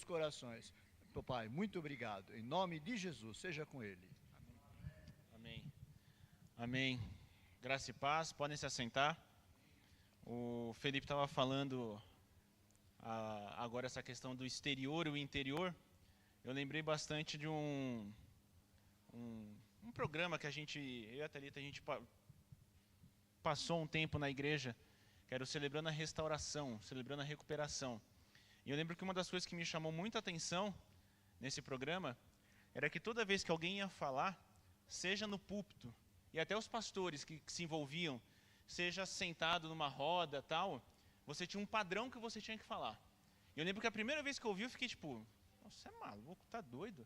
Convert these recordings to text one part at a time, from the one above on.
seus corações. Meu Pai, muito obrigado. Em nome de Jesus, seja com ele. Amém. Amém. Graça e paz, podem se assentar. O Felipe estava falando agora essa questão do exterior e o interior. Eu lembrei bastante de um programa que eu e a Thalita, a gente passou um tempo na igreja, que era o Celebrando a Restauração, Celebrando a Recuperação. E eu lembro que uma das coisas que me chamou muita atenção nesse programa era que toda vez que alguém ia falar, seja no púlpito, e até os pastores que se envolviam, seja sentado numa roda, tal, você tinha um padrão que você tinha que falar. E eu lembro que a primeira vez que eu ouvi, eu fiquei tipo, você é maluco, tá doido?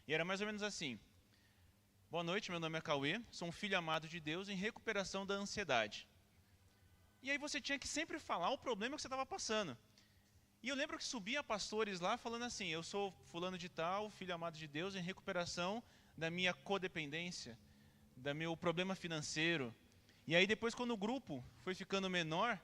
E era mais ou menos assim: boa noite, meu nome é Cauê, sou um filho amado de Deus em recuperação da ansiedade. E aí você tinha que sempre falar o problema que você estava passando. E eu lembro que subia pastores lá falando assim: eu sou fulano de tal, filho amado de Deus em recuperação da minha codependência, do meu problema financeiro. E aí depois, quando o grupo foi ficando menor,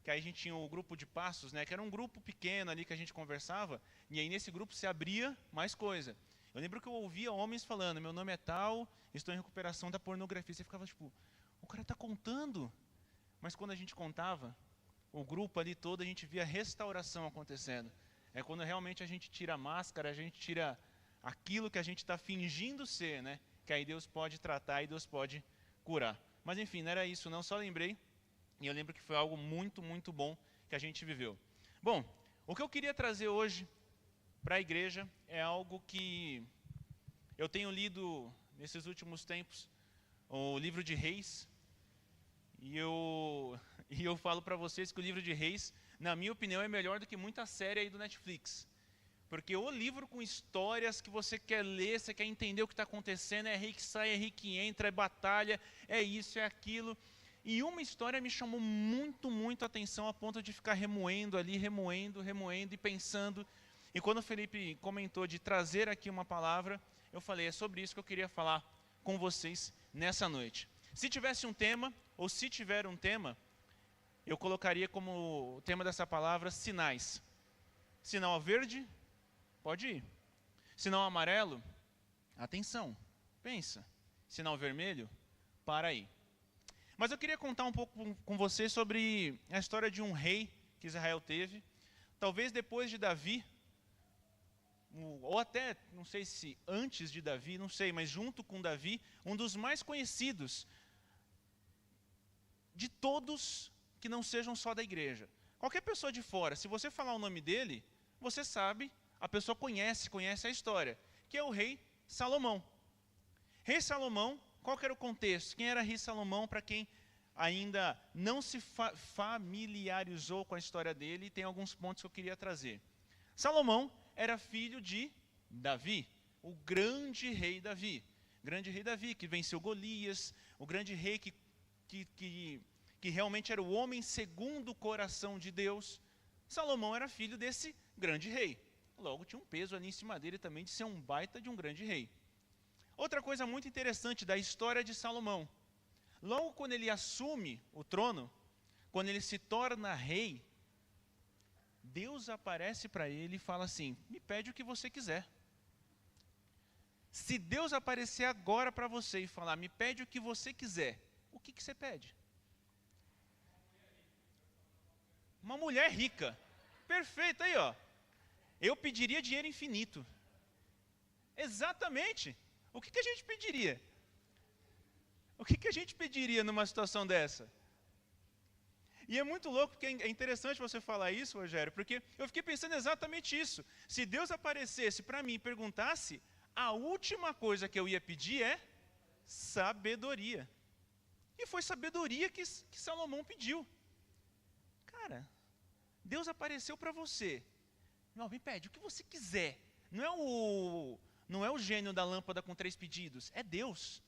que aí a gente tinha o grupo de passos, né, que era um grupo pequeno ali que a gente conversava, e aí nesse grupo se abria mais coisa. Eu lembro que eu ouvia homens falando: meu nome é tal, estou em recuperação da pornografia. Você ficava tipo, o cara está contando. Mas quando a gente contava, o grupo ali todo, a gente via a restauração acontecendo. É quando realmente a gente tira a máscara, a gente tira aquilo que a gente está fingindo ser, né? Que aí Deus pode tratar e Deus pode curar. Mas enfim, não era isso não, só lembrei. E eu lembro que foi algo muito, muito bom que a gente viveu. Bom, o que eu queria trazer hoje para a igreja é algo que eu tenho lido nesses últimos tempos, o livro de Reis. E eu falo para vocês que o livro de Reis, na minha opinião, é melhor do que muita série aí do Netflix. Porque o livro com histórias que você quer ler, você quer entender o que está acontecendo, é rei que sai, é rei que entra, é batalha, é isso, é aquilo. E uma história me chamou muito, muito a atenção, a ponto de ficar remoendo ali, remoendo e pensando. E quando o Felipe comentou de trazer aqui uma palavra, eu falei: é sobre isso que eu queria falar com vocês nessa noite. Se tivesse um tema, ou se tiver um tema, eu colocaria como tema dessa palavra sinais. Sinal verde, pode ir. Sinal amarelo, atenção, pensa. Sinal vermelho, para aí. Mas eu queria contar um pouco com você sobre a história de um rei que Israel teve. Talvez depois de Davi, ou até, não sei se antes de Davi, não sei, mas junto com Davi, um dos mais conhecidos de todos que não sejam só da igreja. Qualquer pessoa de fora, se você falar o nome dele, você sabe, a pessoa conhece a história, que é o rei Salomão. Rei Salomão, qual que era o contexto? Quem era rei Salomão, para quem ainda não se familiarizou com a história dele, tem alguns pontos que eu queria trazer. Salomão era filho de Davi, o grande rei Davi. Grande rei Davi, que venceu Golias, o grande rei que realmente era o homem segundo o coração de Deus. Salomão era filho desse grande rei. Logo tinha um peso ali em cima dele também de ser um baita de um grande rei. Outra coisa muito interessante da história de Salomão: logo quando ele assume o trono, quando ele se torna rei, Deus aparece para ele e fala assim: me pede o que você quiser. Se Deus aparecer agora para você e falar: me pede o que você quiser, o que você pede? Uma mulher rica. Perfeito, aí ó. Eu pediria dinheiro infinito. Exatamente. O que a gente pediria? O que a gente pediria numa situação dessa? E é muito louco, porque é interessante você falar isso, Rogério, porque eu fiquei pensando exatamente isso. Se Deus aparecesse para mim e perguntasse, a última coisa que eu ia pedir é sabedoria. E foi sabedoria que Salomão pediu. Cara, Deus apareceu para você. Não, me pede o que você quiser. Não é o gênio da lâmpada com 3 pedidos. É Deus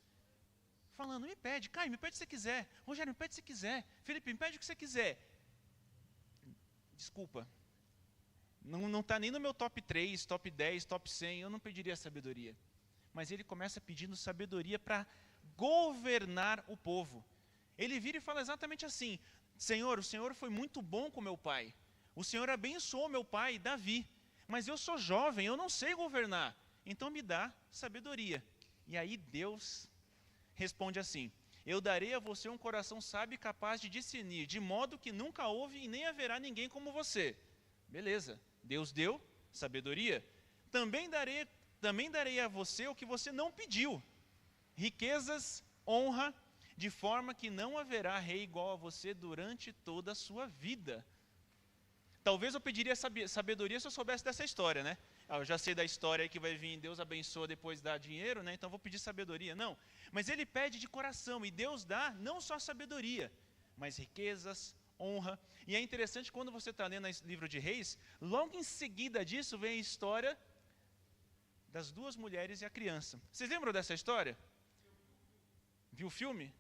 falando: me pede. Caio, me pede o que você quiser. Rogério, me pede o que você quiser. Felipe, me pede o que você quiser. Desculpa. Não está nem no meu top 3, top 10, top 100. Eu não pediria sabedoria. Mas ele começa pedindo sabedoria para governar o povo. Ele vira e fala exatamente assim: Senhor, o Senhor foi muito bom com meu pai. O Senhor abençoou meu pai, Davi. mas eu sou jovem, eu não sei governar, então me dá sabedoria. E aí Deus responde assim: eu darei a você um coração sábio e capaz de discernir, de modo que nunca houve e nem haverá ninguém como você. Beleza, Deus deu sabedoria. Também darei a você o que você não pediu, riquezas, honra, de forma que não haverá rei igual a você durante toda a sua vida. Talvez eu pediria sabedoria se eu soubesse dessa história, né? Eu já sei da história que vai vir, Deus abençoa, depois dá dinheiro, né? Então vou pedir sabedoria. Não, mas ele pede de coração, e Deus dá não só sabedoria, mas riquezas, honra. E é interessante quando você está lendo o livro de Reis, logo em seguida disso vem a história das duas mulheres e a criança. Vocês lembram dessa história? Viu o filme?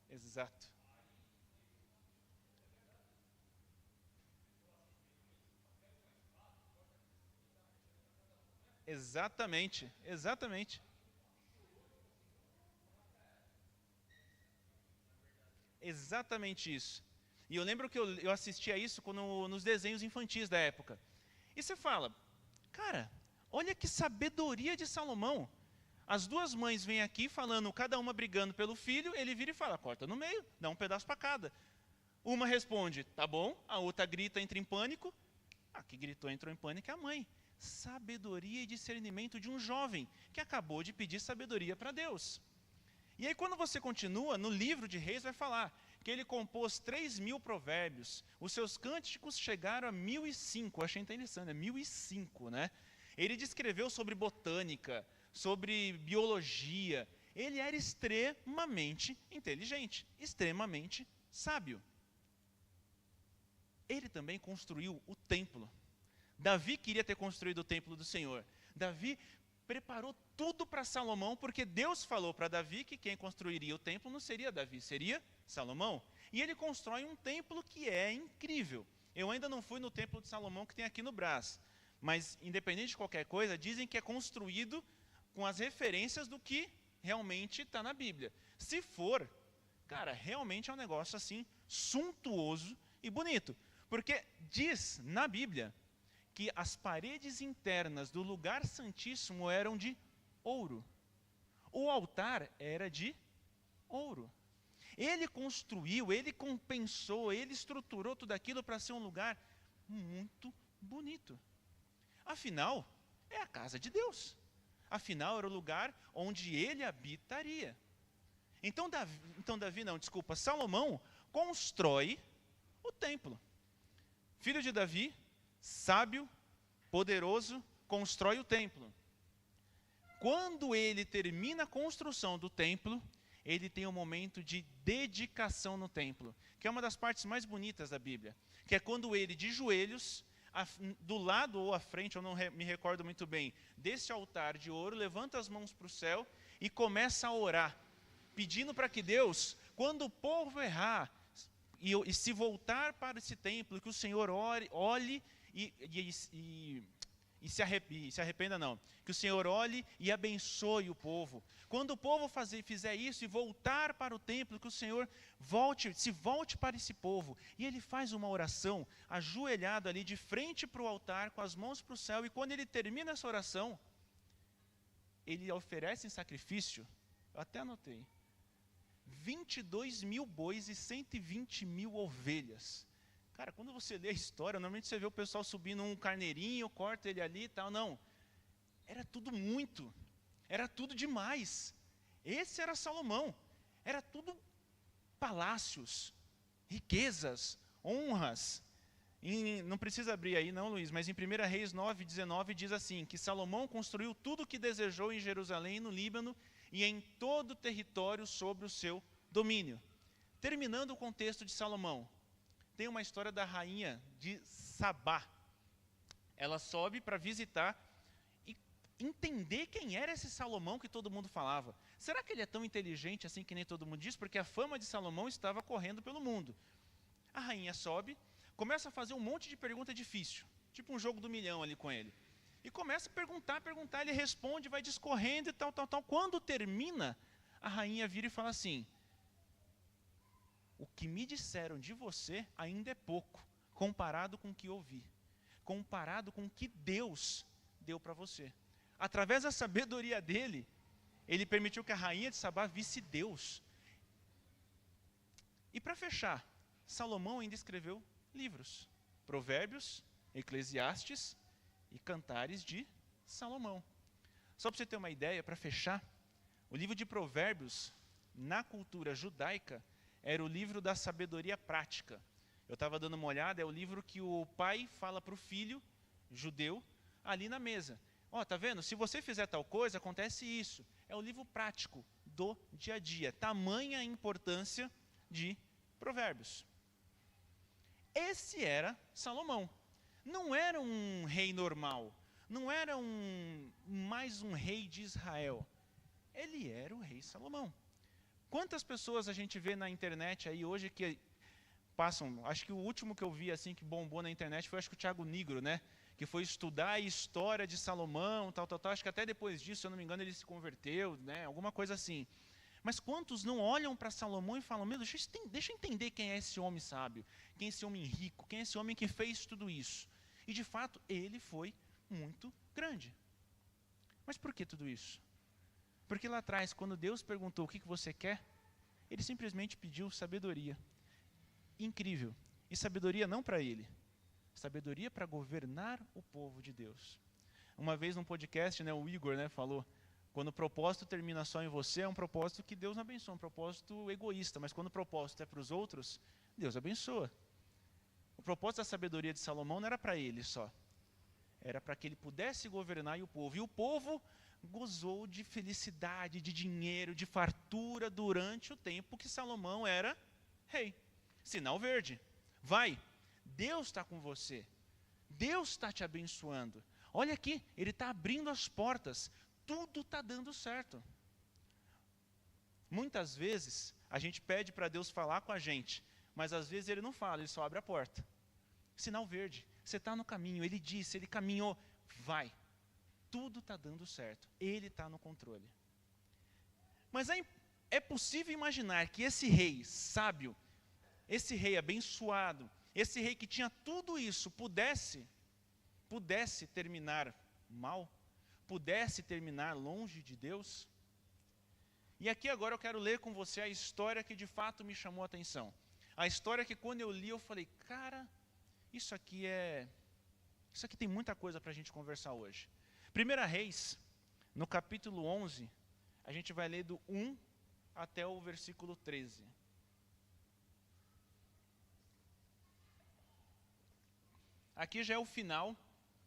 Exato. Exatamente, exatamente. Exatamente isso. E eu lembro que eu assistia isso nos desenhos infantis da época. E você fala, cara, olha que sabedoria de Salomão. As duas mães vêm aqui falando, cada uma brigando pelo filho, ele vira e fala, corta no meio, dá um pedaço para cada. Uma responde, tá bom, a outra grita, entra em pânico. A que gritou, entrou em pânico é a mãe. Sabedoria e discernimento de um jovem que acabou de pedir sabedoria para Deus. E aí quando você continua, no livro de Reis vai falar que ele compôs 3.000 provérbios. Os seus cânticos chegaram a 1.005, eu achei interessante, 1.005, né? Ele descreveu sobre botânica, sobre biologia. Ele era extremamente inteligente, extremamente sábio. Ele também construiu o templo. Davi queria ter construído o templo do Senhor. Davi preparou tudo para Salomão, porque Deus falou para Davi que quem construiria o templo não seria Davi, seria Salomão. E ele constrói um templo que é incrível. Eu ainda não fui no templo de Salomão que tem aqui no Brás, mas independente de qualquer coisa, dizem que é construído com as referências do que realmente está na Bíblia. Se for, cara, realmente é um negócio assim, suntuoso e bonito. Porque diz na Bíblia que as paredes internas do lugar santíssimo eram de ouro. O altar era de ouro. Ele construiu, ele compensou, ele estruturou tudo aquilo para ser um lugar muito bonito. Afinal, é a casa de Deus. Afinal, era o lugar onde ele habitaria. Salomão constrói o templo. Filho de Davi, sábio, poderoso, constrói o templo. Quando ele termina a construção do templo, ele tem um momento de dedicação no templo, que é uma das partes mais bonitas da Bíblia, que é quando ele, de joelhos, do lado ou à frente, eu não me recordo muito bem, desse altar de ouro, levanta as mãos para o céu e começa a orar, pedindo para que Deus, quando o povo errar e se voltar para esse templo, que o Senhor olhe e se arrependa não, que o Senhor olhe e abençoe o povo. Quando o povo fizer isso e voltar para o templo, que o Senhor se volte para esse povo. E ele faz uma oração, ajoelhado ali de frente para o altar, com as mãos para o céu, e quando ele termina essa oração, ele oferece em sacrifício, eu até anotei, 22.000 bois e 120.000 ovelhas. Cara, quando você lê a história, normalmente você vê o pessoal subindo um carneirinho, corta ele ali e tal. Não, era tudo muito, era tudo demais. Esse era Salomão, era tudo palácios, riquezas, honras. Não precisa abrir aí não, Luiz, mas em 1 Reis 9:19 diz assim, que Salomão construiu tudo o que desejou em Jerusalém, no Líbano e em todo o território sobre o seu domínio. Terminando o contexto de Salomão, tem uma história da rainha de Sabá. Ela sobe para visitar e entender quem era esse Salomão que todo mundo falava. Será que ele é tão inteligente assim que nem todo mundo diz? Porque a fama de Salomão estava correndo pelo mundo. A rainha sobe, começa a fazer um monte de pergunta difícil, tipo um jogo do milhão ali com ele. E começa a perguntar, ele responde, vai discorrendo e tal. Quando termina, a rainha vira e fala assim: o que me disseram de você ainda é pouco, comparado com o que ouvi, comparado com o que Deus deu para você. Através da sabedoria dele, ele permitiu que a rainha de Sabá visse Deus. E para fechar, Salomão ainda escreveu livros: Provérbios, Eclesiastes e Cantares de Salomão. Só para você ter uma ideia, para fechar, o livro de Provérbios, na cultura judaica, era o livro da sabedoria prática. Eu estava dando uma olhada, é o livro que o pai fala para o filho judeu ali na mesa. Ó, tá vendo? Se você fizer tal coisa, acontece isso. É o livro prático do dia a dia. Tamanha a importância de Provérbios. Esse era Salomão. Não era um rei normal. Não era mais um rei de Israel. Ele era o rei Salomão. Quantas pessoas a gente vê na internet aí hoje que passam, acho que o último que eu vi assim que bombou na internet foi acho que o Thiago Nigro, né? Que foi estudar a história de Salomão, tal. Acho que até depois disso, se eu não me engano, ele se converteu, né? Alguma coisa assim. Mas quantos não olham para Salomão e falam: meu, deixa eu entender quem é esse homem sábio, quem é esse homem rico, quem é esse homem que fez tudo isso. E de fato, ele foi muito grande. Mas por que tudo isso? Porque lá atrás, quando Deus perguntou o que você quer, ele simplesmente pediu sabedoria. Incrível. E sabedoria não para ele, sabedoria para governar o povo de Deus. Uma vez num podcast, né, o Igor, né, falou: quando o propósito termina só em você, é um propósito que Deus não abençoa, um propósito egoísta. Mas quando o propósito é para os outros, Deus abençoa. O propósito da sabedoria de Salomão não era para ele só. Era para que ele pudesse governar o povo. E o povo gozou de felicidade, de dinheiro, de fartura durante o tempo que Salomão era rei. Sinal verde. Vai, Deus está com você. Deus está te abençoando. Olha aqui, Ele está abrindo as portas. Tudo está dando certo. Muitas vezes, a gente pede para Deus falar com a gente, mas às vezes Ele não fala, Ele só abre a porta. Sinal verde. Você está no caminho, Ele disse, Ele caminhou. Vai. Tudo está dando certo. Ele está no controle. Mas é possível imaginar que esse rei sábio, esse rei abençoado, esse rei que tinha tudo isso, pudesse terminar mal? Pudesse terminar longe de Deus? E aqui agora eu quero ler com você a história que de fato me chamou a atenção. A história que quando eu li eu falei: cara, isso aqui tem muita coisa para a gente conversar hoje. 1 Reis, no capítulo 11, a gente vai ler do 1 até o versículo 13. Aqui já é o final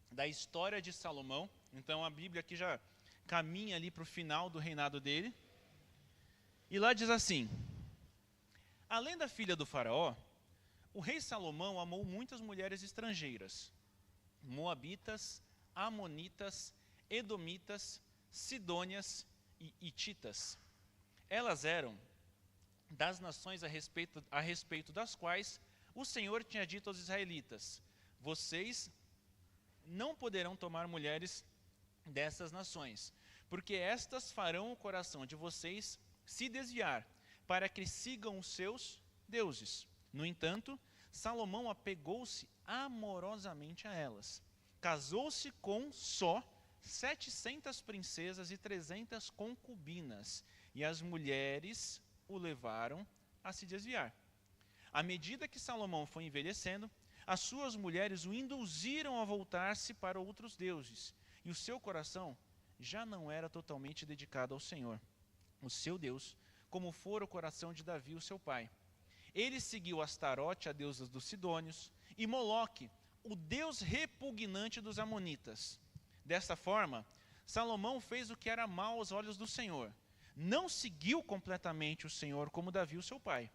da história de Salomão. Então a Bíblia aqui já caminha ali para o final do reinado dele. E lá diz assim: além da filha do faraó, o rei Salomão amou muitas mulheres estrangeiras, moabitas, amonitas, edomitas, sidônias e hititas. Elas eram das nações a respeito das quais o Senhor tinha dito aos israelitas: vocês não poderão tomar mulheres dessas nações, porque estas farão o coração de vocês se desviar, para que sigam os seus deuses. No entanto, Salomão apegou-se amorosamente a elas. Casou-se com só 700 princesas e 300 concubinas, e as mulheres o levaram a se desviar. À medida que Salomão foi envelhecendo, as suas mulheres o induziram a voltar-se para outros deuses, e o seu coração já não era totalmente dedicado ao Senhor, o seu Deus, como fora o coração de Davi, o seu pai. Ele seguiu Astarote, a deusa dos Sidônios, e Moloque, o deus repugnante dos Amonitas. Desta forma, Salomão fez o que era mal aos olhos do Senhor. Não seguiu completamente o Senhor como Davi, o seu pai.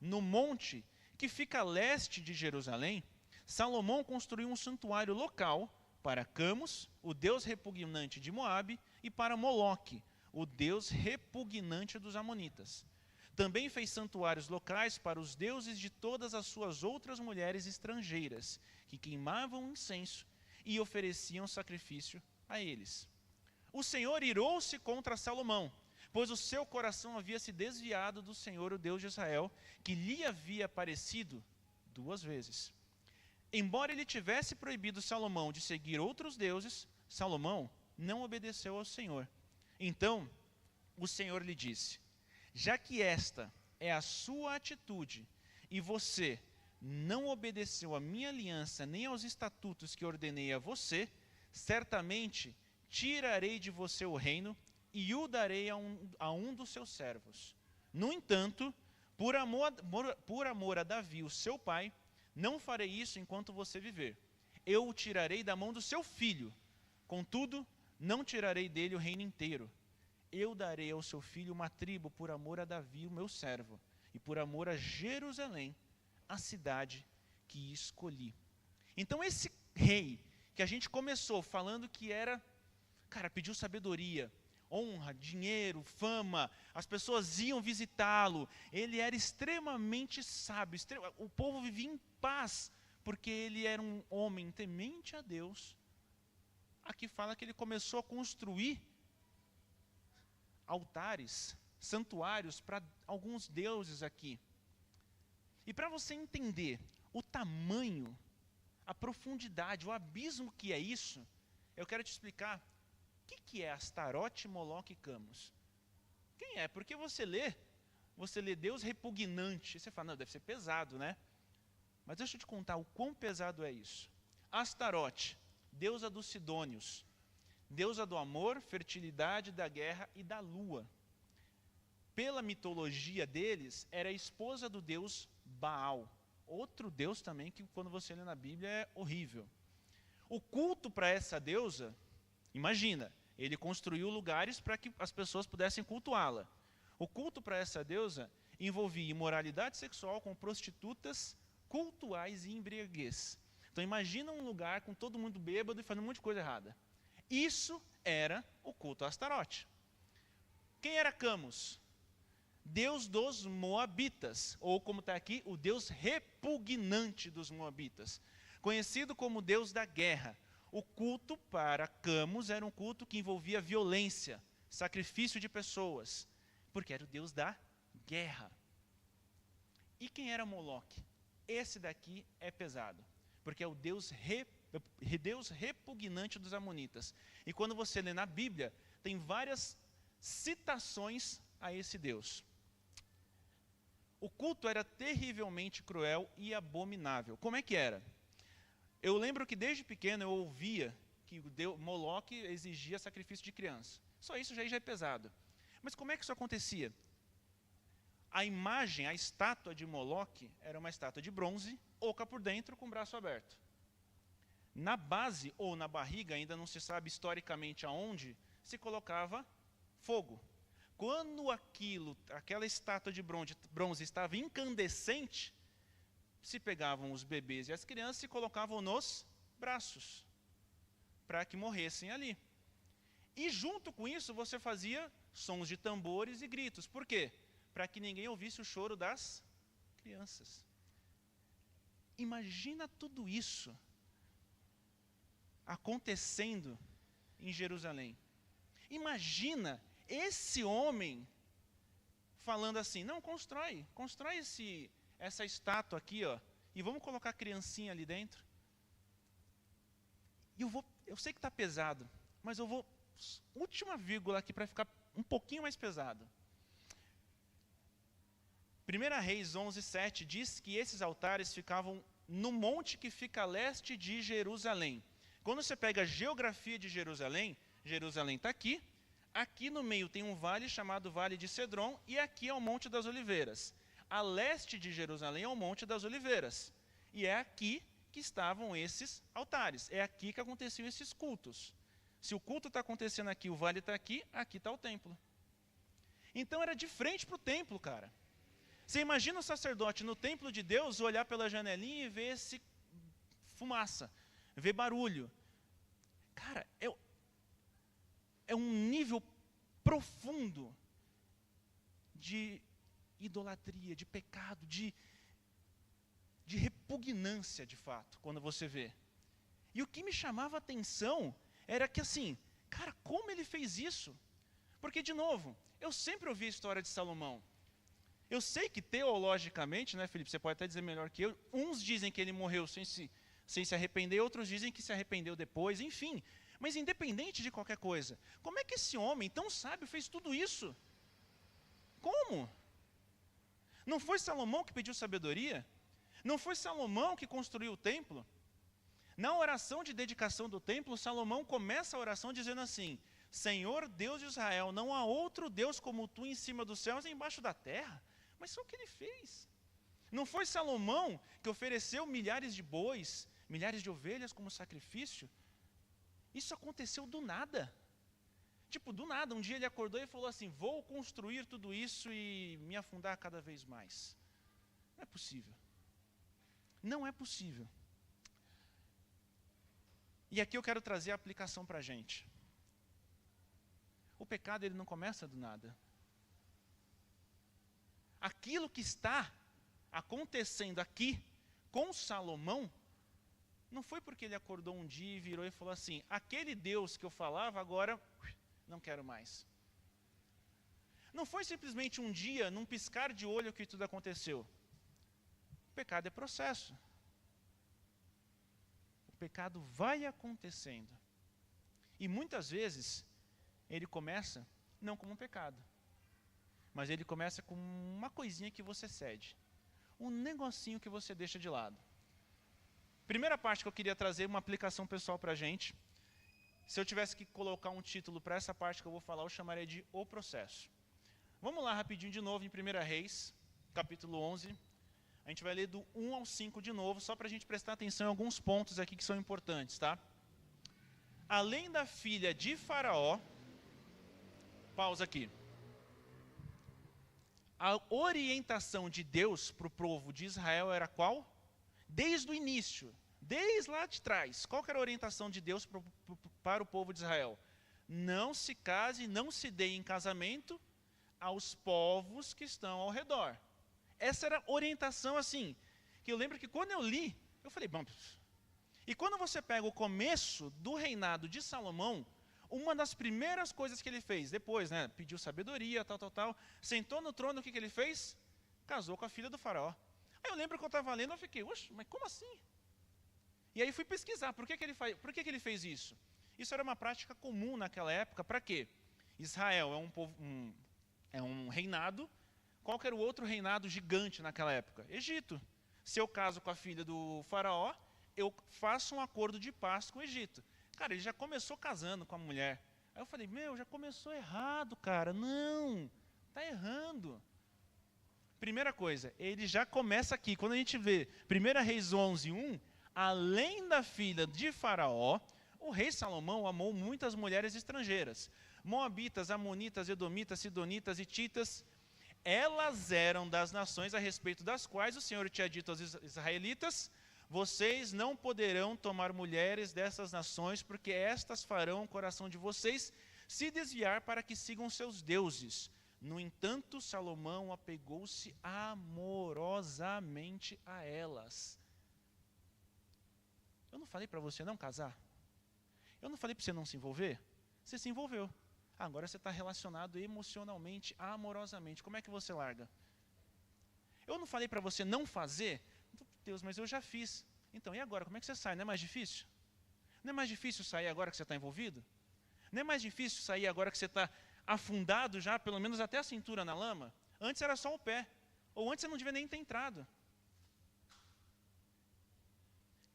No monte que fica a leste de Jerusalém, Salomão construiu um santuário local para Camus, o deus repugnante de Moabe, e para Moloque, o deus repugnante dos Amonitas. Também fez santuários locais para os deuses de todas as suas outras mulheres estrangeiras, que queimavam incenso e ofereciam sacrifício a eles. O Senhor irou-se contra Salomão, pois o seu coração havia se desviado do Senhor, o Deus de Israel, que lhe havia aparecido 2 vezes. Embora ele tivesse proibido Salomão de seguir outros deuses, Salomão não obedeceu ao Senhor. Então, o Senhor lhe disse: já que esta é a sua atitude, e você não obedeceu à minha aliança, nem aos estatutos que ordenei a você, certamente tirarei de você o reino e o darei a um dos seus servos. No entanto, por amor a Davi, o seu pai, não farei isso enquanto você viver. Eu o tirarei da mão do seu filho. Contudo, não tirarei dele o reino inteiro. Eu darei ao seu filho uma tribo por amor a Davi, o meu servo, e por amor a Jerusalém, a cidade que escolhi. Então esse rei, que a gente começou falando que era, pediu sabedoria, honra, dinheiro, fama, as pessoas iam visitá-lo, ele era extremamente sábio, o povo vivia em paz, porque ele era um homem temente a Deus. Aqui fala que ele começou a construir altares, santuários para alguns deuses aqui. E para você entender o tamanho, a profundidade, o abismo que é isso, eu quero te explicar o que é Astarote, Moloque e Camus. Quem é? Porque você lê Deus repugnante, e você fala, não, deve ser pesado, né? Mas deixa eu te contar o quão pesado é isso. Astarote, deusa dos Sidônios, deusa do amor, fertilidade, da guerra e da lua. Pela mitologia deles, era a esposa do deus Baal. Outro deus também que quando você lê na Bíblia é horrível. O culto para essa deusa, imagina, ele construiu lugares para que as pessoas pudessem cultuá-la. O culto para essa deusa envolvia imoralidade sexual com prostitutas, cultuais e embriaguez. Então imagina um lugar com todo mundo bêbado e fazendo um monte de coisa errada. Isso era o culto a Astarote. Quem era Camus? Deus dos Moabitas, ou como está aqui, o Deus repugnante dos Moabitas. Conhecido como Deus da guerra. O culto para Camus era um culto que envolvia violência, sacrifício de pessoas, porque era o Deus da guerra. E quem era Moloque? Esse daqui é pesado, porque é o Deus repugnante dos amonitas. E quando você lê na Bíblia, tem várias citações a esse Deus. O culto era terrivelmente cruel e abominável. Como é que era? Eu lembro que desde pequeno eu ouvia que o Deus Moloque exigia sacrifício de criança. Só isso já é pesado. Mas como é que isso acontecia? A imagem, a estátua de Moloque era uma estátua de bronze, oca por dentro, com o braço aberto. Na base ou na barriga, ainda não se sabe historicamente aonde, se colocava fogo. Quando aquela estátua de bronze estava incandescente, se pegavam os bebês e as crianças e colocavam nos braços, para que morressem ali. E junto com isso você fazia sons de tambores e gritos. Por quê? Para que ninguém ouvisse o choro das crianças. Imagina tudo isso acontecendo em Jerusalém. Imagina esse homem falando assim, não, constrói essa estátua aqui, ó, e vamos colocar a criancinha ali dentro. E eu sei que está pesado, mas eu vou, última vírgula aqui para ficar um pouquinho mais pesado. 1 Reis 11:7 diz que esses altares ficavam no monte que fica a leste de Jerusalém. Quando você pega a geografia de Jerusalém, Jerusalém está aqui, aqui no meio tem um vale chamado Vale de Cedron, e aqui é o Monte das Oliveiras. A leste de Jerusalém é o Monte das Oliveiras. E é aqui que estavam esses altares. É aqui que aconteciam esses cultos. Se o culto está acontecendo aqui, o vale está aqui está o templo. Então era de frente para o templo, cara. Você imagina o sacerdote no templo de Deus olhar pela janelinha e ver esse fumaça, ver barulho. Cara, é um nível profundo de idolatria, de pecado, de repugnância, de fato, quando você vê. E o que me chamava a atenção era que assim, cara, como ele fez isso? Porque, de novo, eu sempre ouvi a história de Salomão. Eu sei que teologicamente, né, Felipe, você pode até dizer melhor que eu, uns dizem que ele morreu sem se arrepender, outros dizem que se arrependeu depois, enfim. Mas independente de qualquer coisa, como é que esse homem tão sábio fez tudo isso? Como? Não foi Salomão que pediu sabedoria? Não foi Salomão que construiu o templo? Na oração de dedicação do templo, Salomão começa a oração dizendo assim: Senhor Deus de Israel, não há outro Deus como tu em cima dos céus e embaixo da terra. Mas foi o que ele fez. Não foi Salomão que ofereceu milhares de bois, milhares de ovelhas como sacrifício? Isso aconteceu do nada. Tipo, do nada. Um dia ele acordou e falou assim: vou construir tudo isso e me afundar cada vez mais. Não é possível. Não é possível. E aqui eu quero trazer a aplicação para a gente. O pecado, ele não começa do nada. Aquilo que está acontecendo aqui com Salomão, não foi porque ele acordou um dia e virou e falou assim: aquele Deus que eu falava, agora não quero mais. Não foi simplesmente um dia, num piscar de olho, que tudo aconteceu. O pecado é processo. O pecado vai acontecendo. E muitas vezes, ele começa não como um pecado, mas ele começa com uma coisinha que você cede. Um negocinho que você deixa de lado. Primeira parte que eu queria trazer, uma aplicação pessoal para a gente. Se eu tivesse que colocar um título para essa parte que eu vou falar, eu chamaria de O Processo. Vamos lá rapidinho de novo em 1 Reis, capítulo 11. A gente vai ler do 1 ao 5 de novo, só para a gente prestar atenção em alguns pontos aqui que são importantes, tá? Além da filha de Faraó, pausa aqui. A orientação de Deus para o povo de Israel era qual? Desde o início, desde lá de trás. Qual que era a orientação de Deus para o povo de Israel? Não se case, não se dê em casamento aos povos que estão ao redor. Essa era a orientação assim, que eu lembro que quando eu li, eu falei, bom, e quando você pega o começo do reinado de Salomão, uma das primeiras coisas que ele fez, depois, né, pediu sabedoria, tal, sentou no trono, o que ele fez? Casou com a filha do faraó. Aí eu lembro que eu estava lendo, eu fiquei, oxe, mas como assim? E aí fui pesquisar, por que ele fez isso? Isso era uma prática comum naquela época, para quê? Israel é um povo, é um reinado. Qual que era o outro reinado gigante naquela época? Egito. Se eu caso com a filha do faraó, eu faço um acordo de paz com o Egito. Cara, ele já começou casando com a mulher. Aí eu falei, já começou errado, cara. Não, está errando. Primeira coisa, ele já começa aqui. Quando a gente vê 1 Reis 11, 1, além da filha de Faraó, o rei Salomão amou muitas mulheres estrangeiras. Moabitas, Amonitas, Edomitas, Sidonitas e Hititas. Elas eram das nações a respeito das quais o Senhor tinha dito aos israelitas: vocês não poderão tomar mulheres dessas nações, porque estas farão o coração de vocês se desviar para que sigam seus deuses. No entanto, Salomão apegou-se amorosamente a elas. Eu não falei para você não casar? Eu não falei para você não se envolver? Você se envolveu. Agora você está relacionado emocionalmente, amorosamente. Como é que você larga? Eu não falei para você não fazer? Deus, mas eu já fiz. Então, e agora? Como é que você sai? Não é mais difícil? Não é mais difícil sair agora que você está envolvido? Não é mais difícil sair agora que você está afundado já, pelo menos até a cintura na lama? Antes era só o pé. Ou antes você não devia nem ter entrado.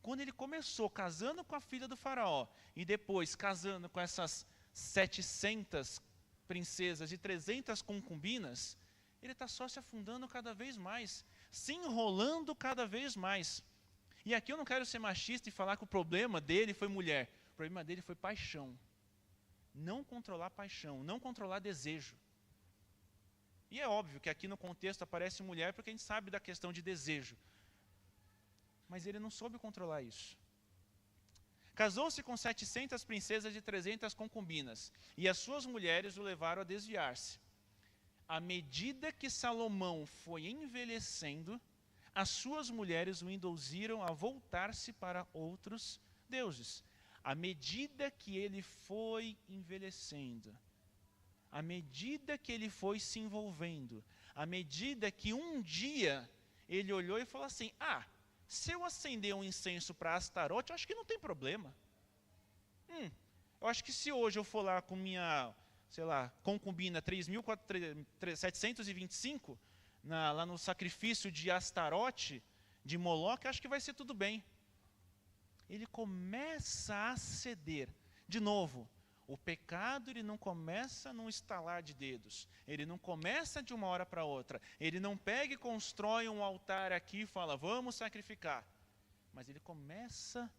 Quando ele começou casando com a filha do faraó, e depois casando com essas 700 princesas e 300 concubinas, ele está só se afundando cada vez mais, se enrolando cada vez mais. E aqui eu não quero ser machista e falar que o problema dele foi mulher. O problema dele foi paixão. Não controlar paixão, não controlar desejo. E é óbvio que aqui no contexto aparece mulher porque a gente sabe da questão de desejo. Mas ele não soube controlar isso. Casou-se com 700 princesas e 300 concubinas, e as suas mulheres o levaram a desviar-se. À medida que Salomão foi envelhecendo, as suas mulheres o induziram a voltar-se para outros deuses. À medida que ele foi envelhecendo, à medida que ele foi se envolvendo, à medida que um dia ele olhou e falou assim, se eu acender um incenso para Astarote, eu acho que não tem problema. Eu acho que se hoje eu for lá com minha, concubina 3.725, lá no sacrifício de Astarote, de Moloque, acho que vai ser tudo bem. Ele começa a ceder. De novo, o pecado ele não começa num estalar de dedos. Ele não começa de uma hora para outra. Ele não pega e constrói um altar aqui e fala, vamos sacrificar. Mas ele começa,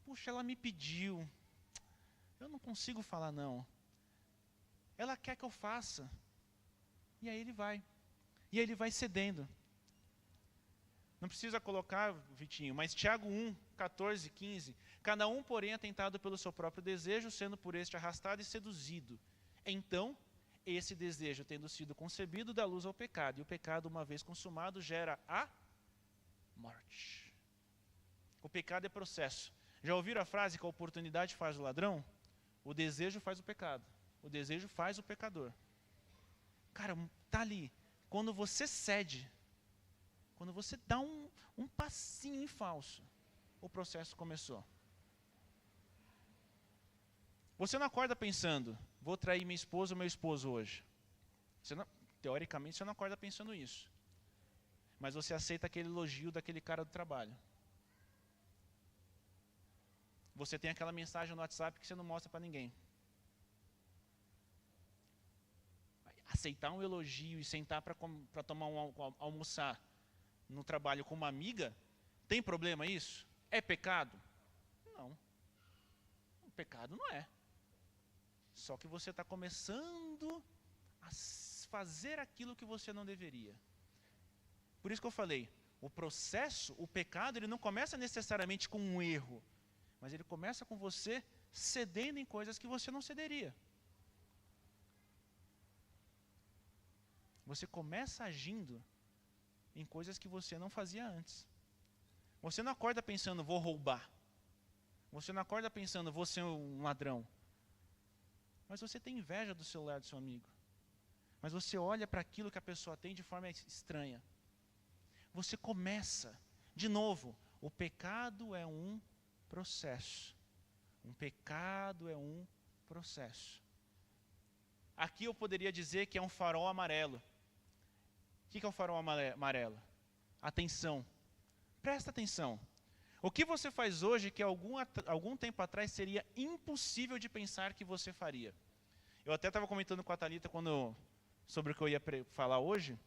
puxa, ela me pediu. Eu não consigo falar não. Ela quer que eu faça. E aí ele vai. E aí ele vai cedendo. Não precisa colocar, Vitinho, mas Tiago 1, 14, 15. Cada um, porém, é tentado pelo seu próprio desejo, sendo por este arrastado e seduzido. Então, esse desejo, tendo sido concebido, dá luz ao pecado. E o pecado, uma vez consumado, gera a morte. O pecado é processo. Já ouviram a frase que a oportunidade faz o ladrão? O desejo faz o pecado. O desejo faz o pecador. Cara, tá ali. Quando você cede, quando você dá um passinho em falso, o processo começou. Você não acorda pensando, vou trair minha esposa ou meu esposo hoje. Teoricamente, você não acorda pensando isso. Mas você aceita aquele elogio daquele cara do trabalho. Você tem aquela mensagem no WhatsApp que você não mostra para ninguém. Aceitar um elogio e sentar para almoçar no trabalho com uma amiga, tem problema isso? É pecado? Não. O pecado não é. Só que você está começando a fazer aquilo que você não deveria. Por isso que eu falei, o processo, o pecado, ele não começa necessariamente com um erro, mas ele começa com você cedendo em coisas que você não cederia. Você começa agindo em coisas que você não fazia antes. Você não acorda pensando, vou roubar. Você não acorda pensando, vou ser um ladrão. Mas você tem inveja do celular do seu amigo. Mas você olha para aquilo que a pessoa tem de forma estranha. Você começa, de novo, o pecado é um processo. Um pecado é um processo. Aqui eu poderia dizer que é um farol amarelo. O que é um farol amarelo? Atenção. Presta atenção. O que você faz hoje que algum tempo atrás seria impossível de pensar que você faria? Eu até estava comentando com a Thalita sobre o que eu ia falar hoje.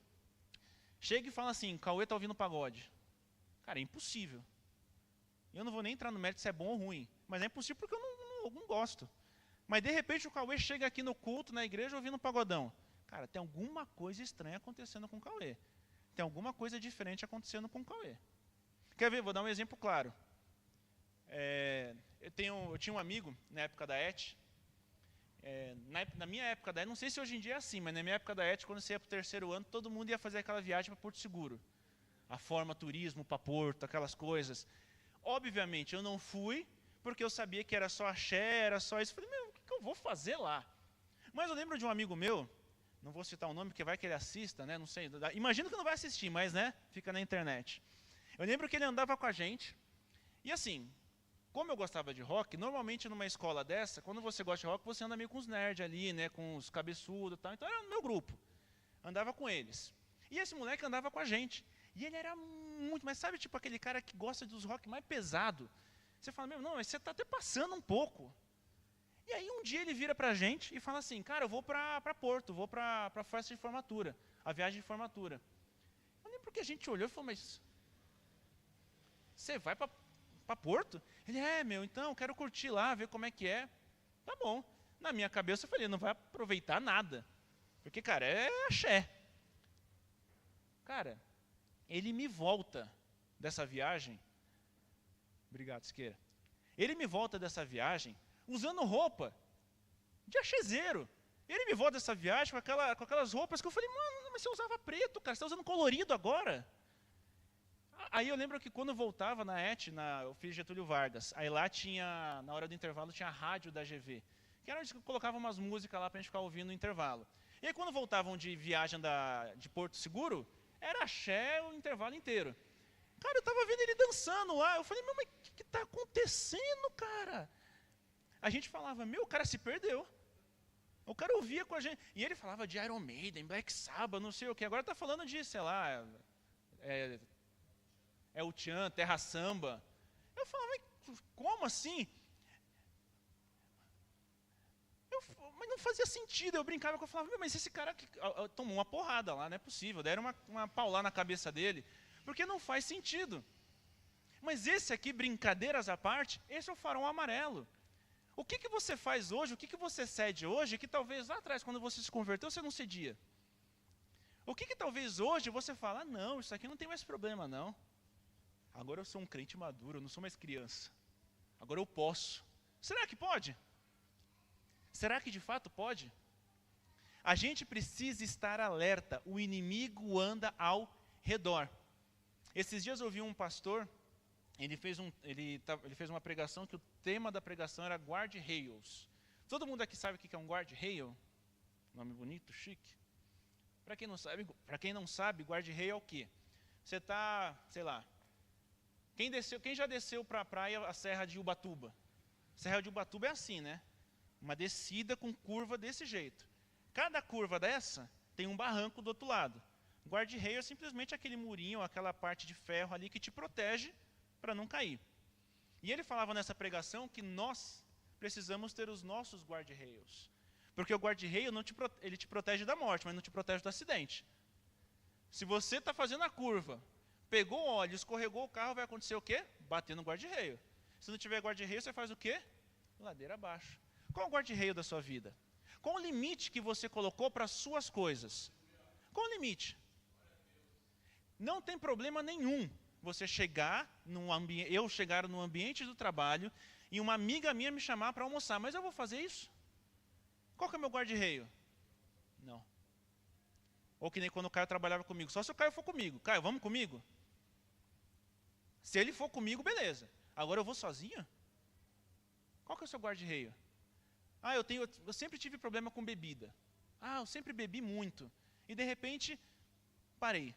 Chega e fala assim, Cauê está ouvindo pagode. Cara, é impossível. Eu não vou nem entrar no mérito se é bom ou ruim. Mas é impossível porque eu não gosto. Mas de repente o Cauê chega aqui no culto, na igreja, ouvindo pagodão. Cara, tem alguma coisa estranha acontecendo com o Cauê. Tem alguma coisa diferente acontecendo com o Cauê. Quer ver? Vou dar um exemplo claro. Eu tinha um amigo, na época da ET. Na minha época da ET, não sei se hoje em dia é assim, mas na minha época da ET, quando você ia para o 3º ano, todo mundo ia fazer aquela viagem para Porto Seguro. A forma turismo para Porto, aquelas coisas. Obviamente, eu não fui, porque eu sabia que era só axé, era só isso. Eu falei, o que eu vou fazer lá? Mas eu lembro de um amigo meu, não vou citar o nome, porque vai que ele assista, né? Não sei. Imagino que não vai assistir, mas né? Fica na internet. Eu lembro que ele andava com a gente, e assim, como eu gostava de rock, normalmente numa escola dessa, quando você gosta de rock, você anda meio com os nerds ali, né? Com os cabeçudos e tal. Então era no meu grupo. Andava com eles. E esse moleque andava com a gente. E ele era muito, mas sabe, tipo aquele cara que gosta dos rock mais pesado. Você fala, não, mas você está até passando um pouco. E aí um dia ele vira pra gente e fala assim, cara, eu vou para Porto, vou para a festa de formatura, a viagem de formatura. Eu lembro que a gente olhou e falou, mas você vai para Porto? Ele, então, quero curtir lá, ver como é que é. Tá bom. Na minha cabeça eu falei, não vai aproveitar nada. Porque, cara, é axé. Cara, ele me volta dessa viagem. Obrigado, Siqueira. Ele me volta dessa viagem usando roupa de axezeiro. Ele me volta dessa viagem com aquelas roupas que eu falei, mano, mas você usava preto, cara, você está usando colorido agora. Aí eu lembro que quando eu voltava na ET, eu fiz Getúlio Vargas, aí lá tinha, na hora do intervalo, tinha a rádio da GV. que era onde colocava umas músicas lá para a gente ficar ouvindo no intervalo. E aí quando voltavam de viagem de Porto Seguro, era axé o intervalo inteiro. Cara, eu estava vendo ele dançando lá, eu falei, mas o que está acontecendo, cara? A gente falava, o cara se perdeu. O cara ouvia com a gente, e ele falava de Iron Maiden, Black Sabbath, não sei o que, agora está falando de, sei lá, o Tchan, Terra Samba. Eu falava, mas como assim? Mas não fazia sentido, eu brincava, eu falava, mas esse cara tomou uma porrada lá, não é possível, deram uma paulada na cabeça dele, porque não faz sentido. Mas esse aqui, brincadeiras à parte, esse é o farol amarelo. O que você faz hoje, o que você cede hoje, que talvez lá atrás, quando você se converteu, você não cedia? O que talvez hoje você fala, não, isso aqui não tem mais problema, não. Agora eu sou um crente maduro, eu não sou mais criança. Agora eu posso. Será que pode? Será que de fato pode? A gente precisa estar alerta, o inimigo anda ao redor. Esses dias eu ouvi um pastor, ele fez uma pregação que o tema da pregação era guard-rails. Todo mundo aqui sabe o que é um guard-rail? Nome bonito, chique. Para quem não sabe, guard-rail é o quê? Você está, sei lá, quem já desceu para a praia a Serra de Ubatuba? Serra de Ubatuba é assim, né? Uma descida com curva desse jeito. Cada curva dessa tem um barranco do outro lado. Guard-rail é simplesmente aquele murinho, aquela parte de ferro ali que te protege para não cair. E ele falava nessa pregação que nós precisamos ter os nossos guard-rails. Porque o guard-rail ele te protege da morte, mas não te protege do acidente. Se você está fazendo a curva, pegou óleo, escorregou o carro, vai acontecer o quê? Bater no guard-rail. Se não tiver guard-rail, você faz o quê? Ladeira abaixo. Qual é o guard-rail da sua vida? Qual o limite que você colocou para as suas coisas? Qual o limite? Não tem problema nenhum você chegar eu chegar no ambiente do trabalho e uma amiga minha me chamar para almoçar, mas eu vou fazer isso? Qual que é o meu guard-rail? Não. Ou que nem quando o Caio trabalhava comigo, só se o Caio for comigo. Caio, vamos comigo? Se ele for comigo, beleza. Agora eu vou sozinho? Qual que é o seu guard-rail? Eu sempre tive problema com bebida. Eu sempre bebi muito. E de repente, parei.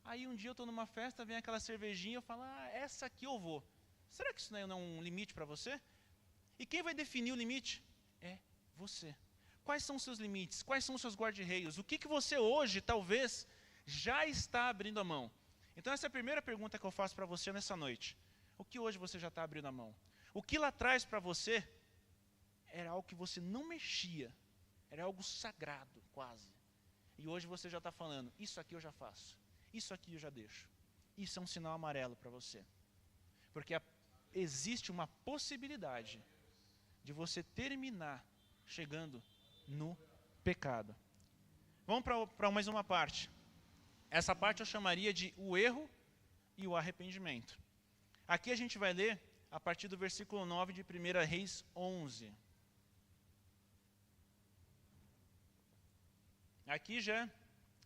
Aí um dia eu estou numa festa, vem aquela cervejinha, eu falo, essa aqui eu vou. Será que isso não é um limite para você? E quem vai definir o limite? É você. Quais são os seus limites? Quais são os seus guarda-reios? O que você hoje, talvez, já está abrindo a mão? Então essa é a primeira pergunta que eu faço para você nessa noite. O que hoje você já está abrindo a mão? O que lá atrás para você era algo que você não mexia, era algo sagrado quase. E hoje você já está falando, isso aqui eu já faço, isso aqui eu já deixo. Isso é um sinal amarelo para você. Porque existe uma possibilidade de você terminar chegando no pecado. Vamos para mais uma parte. Essa parte eu chamaria de o erro e o arrependimento. Aqui a gente vai ler a partir do versículo 9 de 1 Reis 11. Aqui já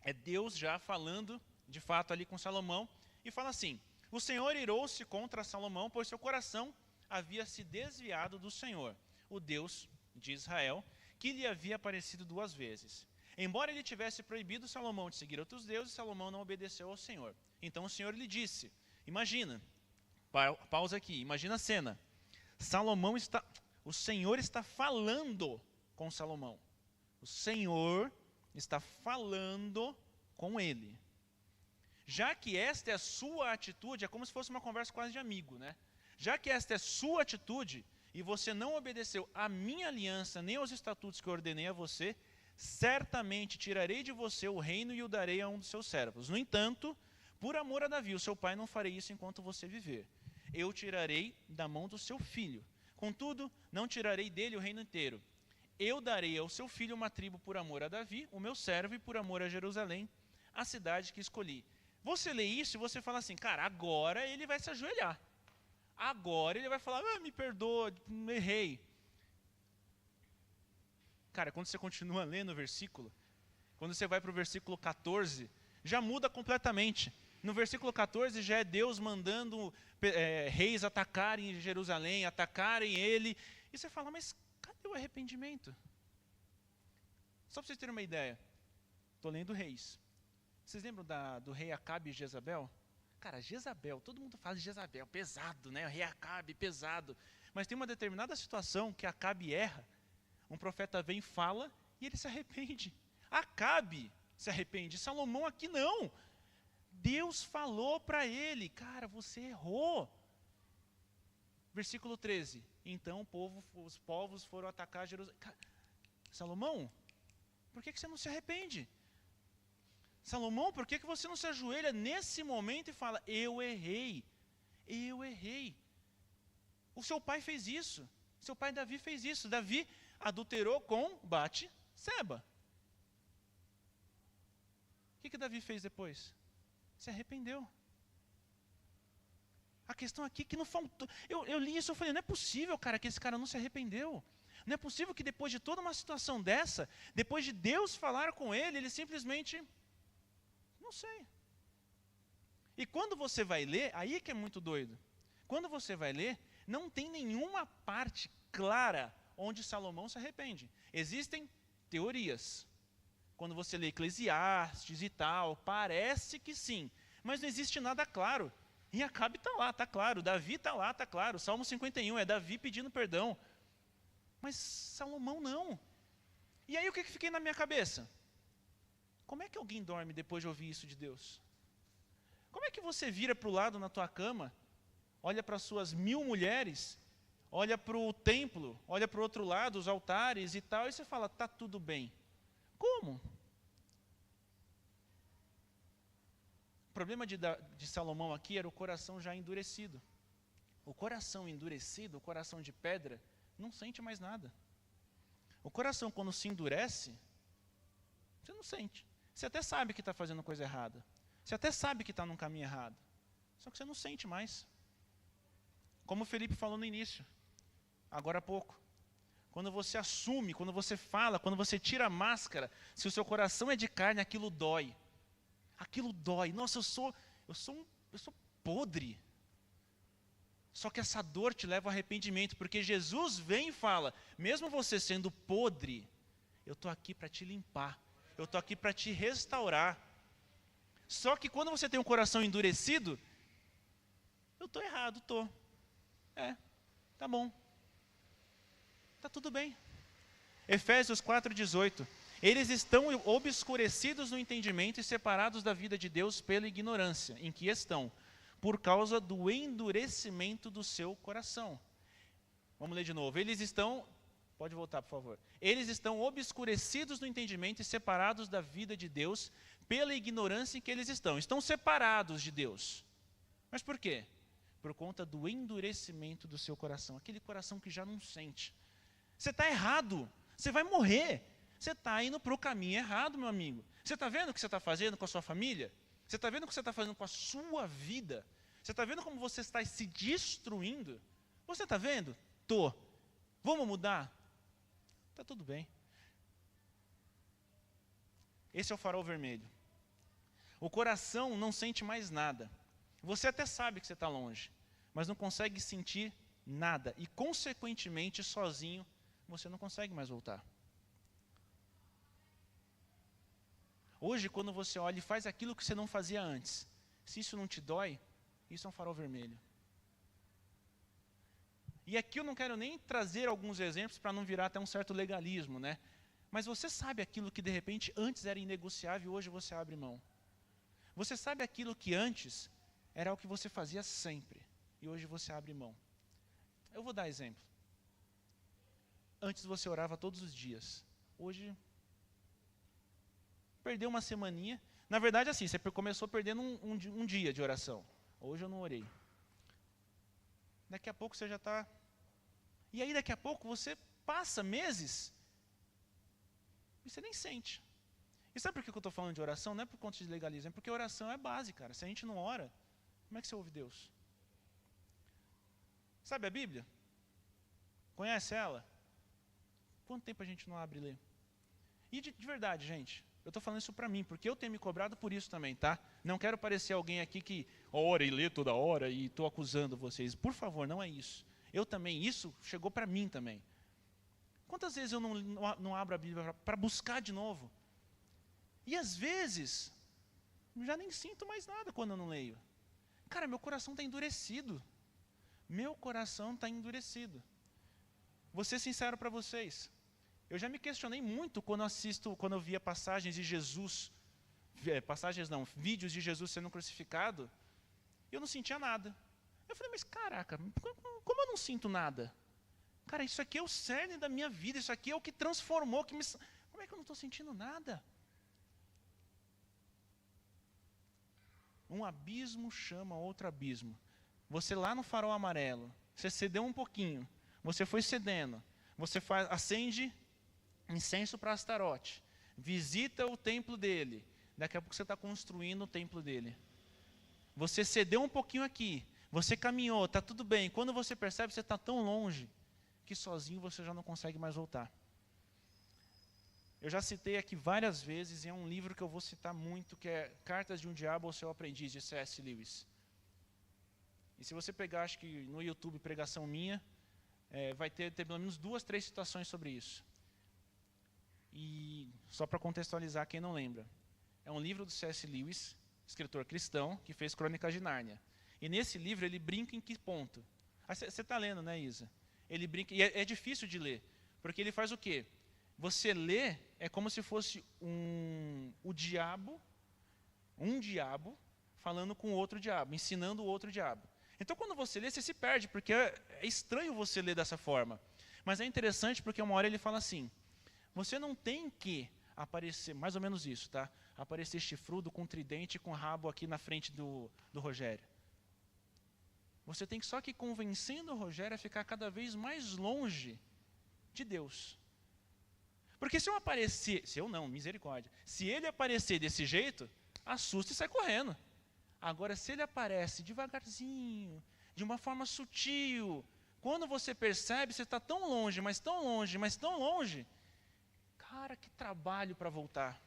é Deus já falando, de fato, ali com Salomão, e fala assim, o Senhor irou-se contra Salomão, pois seu coração havia se desviado do Senhor, o Deus de Israel, que lhe havia aparecido 2 vezes. Embora ele tivesse proibido Salomão de seguir outros deuses, Salomão não obedeceu ao Senhor. Então o Senhor lhe disse, imagina, pausa aqui, imagina a cena, o Senhor está falando com Salomão, o Senhor está falando com ele. Já que esta é a sua atitude, é como se fosse uma conversa quase de amigo, né? Já que esta é a sua atitude, e você não obedeceu à minha aliança, nem aos estatutos que eu ordenei a você, certamente tirarei de você o reino e o darei a um dos seus servos. No entanto, por amor a Davi, o seu pai, não farei isso enquanto você viver. Eu tirarei da mão do seu filho. Contudo, não tirarei dele o reino inteiro. Eu darei ao seu filho uma tribo por amor a Davi, o meu servo, e por amor a Jerusalém, a cidade que escolhi. Você lê isso e você fala assim, cara, agora ele vai se ajoelhar. Agora ele vai falar, me perdoa, errei. Cara, quando você continua lendo o versículo, quando você vai para o versículo 14, já muda completamente. No versículo 14 já é Deus mandando reis atacarem Jerusalém, atacarem ele. E você fala, mas cadê o arrependimento? Só para vocês terem uma ideia, estou lendo Reis. Vocês lembram do rei Acabe e Jezabel? Cara, Jezabel, todo mundo fala de Jezabel, pesado, né? O rei Acabe, pesado. Mas tem uma determinada situação que Acabe erra, um profeta vem e fala e ele se arrepende. Acabe se arrepende, Salomão aqui não. Deus falou para ele, cara, você errou. Versículo 13, então os povos foram atacar Jerusalém. Salomão, por que você não se arrepende? Salomão, por que você não se ajoelha nesse momento e fala, eu errei, eu errei. O seu pai fez isso, seu pai Davi fez isso. Davi adulterou com Batseba. O que Davi fez depois? Se arrependeu. A questão aqui que não faltou. Eu li isso e falei, não é possível, cara, que esse cara não se arrependeu. Não é possível que depois de toda uma situação dessa, depois de Deus falar com ele simplesmente, não sei. E quando você vai ler, aí que é muito doido. Quando você vai ler, não tem nenhuma parte clara onde Salomão se arrepende. Existem teorias. Quando você lê Eclesiastes e tal, parece que sim. Mas não existe nada claro. E Acabe está lá, está claro. Davi está lá, está claro. Salmo 51 é Davi pedindo perdão. Mas Salomão não. E aí o que fiquei na minha cabeça? Como é que alguém dorme depois de ouvir isso de Deus? Como é que você vira para o lado na tua cama, olha para as suas 1000 mulheres, olha para o templo, olha para o outro lado, os altares e tal, e você fala, está tudo bem. Como? O problema de Salomão aqui era o coração já endurecido. O coração endurecido, o coração de pedra, não sente mais nada. O coração, quando se endurece, você não sente. Você até sabe que está fazendo coisa errada. Você até sabe que está num caminho errado. Só que você não sente mais. Como o Felipe falou no início, agora há pouco. Quando você assume, quando você fala, quando você tira a máscara, se o seu coração é de carne, aquilo dói. Aquilo dói. Nossa, eu sou podre. Só que essa dor te leva ao arrependimento, porque Jesus vem e fala, mesmo você sendo podre, eu estou aqui para te limpar. Eu estou aqui para te restaurar. Só que quando você tem um coração endurecido, eu estou errado, estou. Tá bom. Está tudo bem. Efésios 4,18. Eles estão obscurecidos no entendimento e separados da vida de Deus pela ignorância em que estão, por causa do endurecimento do seu coração. Vamos ler de novo. Eles estão, pode voltar por favor. Eles estão obscurecidos no entendimento e separados da vida de Deus pela ignorância em que eles estão. Estão separados de Deus. Mas por quê? Por conta do endurecimento do seu coração. Aquele coração que já não sente. Você está errado. Você vai morrer. Você está indo para o caminho errado, meu amigo. Você está vendo o que você está fazendo com a sua família? Você está vendo o que você está fazendo com a sua vida? Você está vendo como você está se destruindo? Você está vendo? Tô. Vamos mudar? Está tudo bem. Esse é o farol vermelho. O coração não sente mais nada. Você até sabe que você está longe, mas não consegue sentir nada. E, consequentemente, sozinho, você não consegue mais voltar. Hoje, quando você olha e faz aquilo que você não fazia antes, se isso não te dói, isso é um farol vermelho. E aqui eu não quero nem trazer alguns exemplos para não virar até um certo legalismo, né? Mas você sabe aquilo que de repente antes era inegociável e hoje você abre mão. Você sabe aquilo que antes era o que você fazia sempre e hoje você abre mão. Eu vou dar exemplo. Antes você orava todos os dias. Hoje perdeu uma semaninha. Na verdade, assim, você começou perdendo um dia de oração. Hoje eu não orei. Daqui a pouco você já está... E aí daqui a pouco você passa meses e você nem sente. E sabe por que eu estou falando de oração? Não é por conta de legalismo, é porque oração é base, cara. Se a gente não ora, como é que você ouve Deus? Sabe a Bíblia? Conhece ela? Quanto tempo a gente não abre e lê? E de verdade, gente, eu estou falando isso para mim, porque eu tenho me cobrado por isso também, tá? Não quero parecer alguém aqui que ora e lê toda hora e estou acusando vocês. Por favor, não é isso. Eu também, isso chegou para mim também. Quantas vezes eu não abro a Bíblia para buscar de novo? E às vezes, já nem sinto mais nada quando eu não leio. Cara, meu coração está endurecido. Meu coração está endurecido. Vou ser sincero para vocês. Eu já me questionei muito quando eu via passagens de Jesus, vídeos de Jesus sendo crucificado, e eu não sentia nada. Eu falei, mas caraca, como eu não sinto nada? Cara, isso aqui é o cerne da minha vida, isso aqui é o que transformou, como é que eu não estou sentindo nada? Um abismo chama outro abismo. Você lá no farol amarelo, você cedeu um pouquinho, você foi cedendo, você acende incenso para Astarote, visita o templo dele, daqui a pouco você está construindo o templo dele. Você cedeu um pouquinho aqui, você caminhou, está tudo bem. Quando você percebe, você está tão longe, que sozinho você já não consegue mais voltar. Eu já citei aqui várias vezes, e é um livro que eu vou citar muito, que é Cartas de um Diabo ao Seu Aprendiz, de C.S. Lewis. E se você pegar, acho que no YouTube, pregação minha, vai ter pelo menos 2, 3 citações sobre isso. E só para contextualizar quem não lembra, é um livro do C.S. Lewis, escritor cristão, que fez Crônicas de Nárnia. E nesse livro ele brinca em que ponto? Você está lendo, né, Isa? Ele brinca, e é difícil de ler, porque ele faz o quê? Você lê, é como se fosse um diabo falando com outro diabo, ensinando o outro diabo. Então quando você lê, você se perde, porque é estranho você ler dessa forma. Mas é interessante porque uma hora ele fala assim, você não tem que aparecer, mais ou menos isso, tá? Aparecer chifrudo, com tridente, com rabo aqui na frente do Rogério. Você tem que só que convencendo o Rogério a ficar cada vez mais longe de Deus. Porque se eu aparecer, se eu não, misericórdia, se ele aparecer desse jeito, assusta e sai correndo. Agora, se ele aparece devagarzinho, de uma forma sutil, quando você percebe, você está tão longe, mas tão longe, mas tão longe, cara, que trabalho para voltar.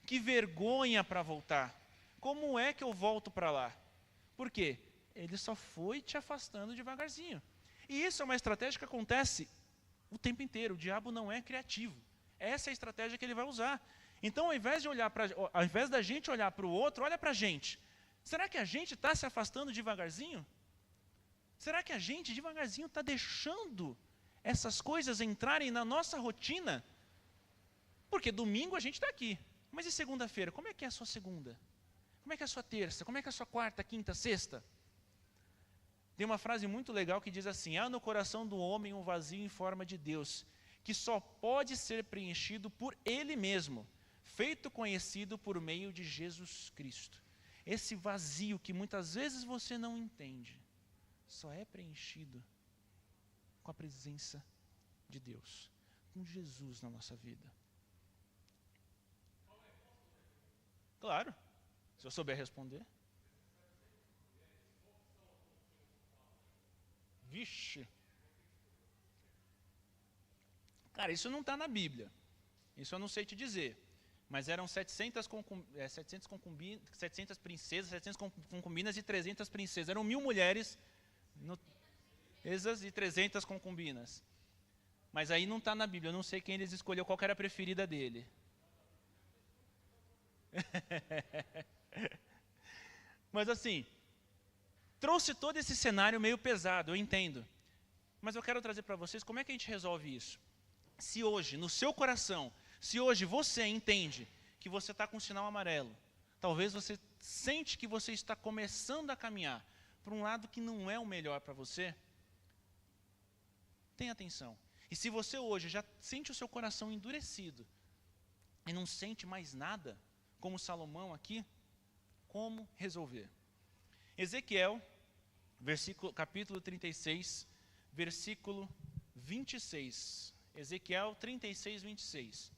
Que vergonha para voltar. Como é que eu volto para lá? Por quê? Ele só foi te afastando devagarzinho. E isso é uma estratégia que acontece o tempo inteiro. O diabo não é criativo. Essa é a estratégia que ele vai usar. Então, ao invés da gente olhar para o outro, olha para a gente. Será que a gente está se afastando devagarzinho? Será que a gente devagarzinho está deixando essas coisas entrarem na nossa rotina? Porque domingo a gente está aqui. Mas e segunda-feira? Como é que é a sua segunda? Como é que é a sua terça? Como é que é a sua quarta, quinta, sexta? Tem uma frase muito legal que diz assim, há no coração do homem um vazio em forma de Deus, que só pode ser preenchido por Ele mesmo, feito conhecido por meio de Jesus Cristo. Esse vazio que muitas vezes você não entende, só é preenchido com a presença de Deus, com Jesus na nossa vida. Claro, se eu souber responder. Vixe. Cara, isso não está na Bíblia. Isso eu não sei te dizer. Mas eram 700 princesas, 700 concubinas e 300 princesas. Eram 1000 mulheres e 300 concubinas. Mas aí não está na Bíblia. Eu não sei quem eles escolheu, qual que era a preferida dele. Mas assim, trouxe todo esse cenário meio pesado, eu entendo. Mas eu quero trazer para vocês como é que a gente resolve isso. Se hoje, no seu coração, se hoje você entende que você está com um sinal amarelo, talvez você sente que você está começando a caminhar para um lado que não é o melhor para você, tenha atenção. E se você hoje já sente o seu coração endurecido e não sente mais nada, como Salomão aqui, como resolver? Ezequiel, capítulo 36, versículo 26. Ezequiel 36, 26.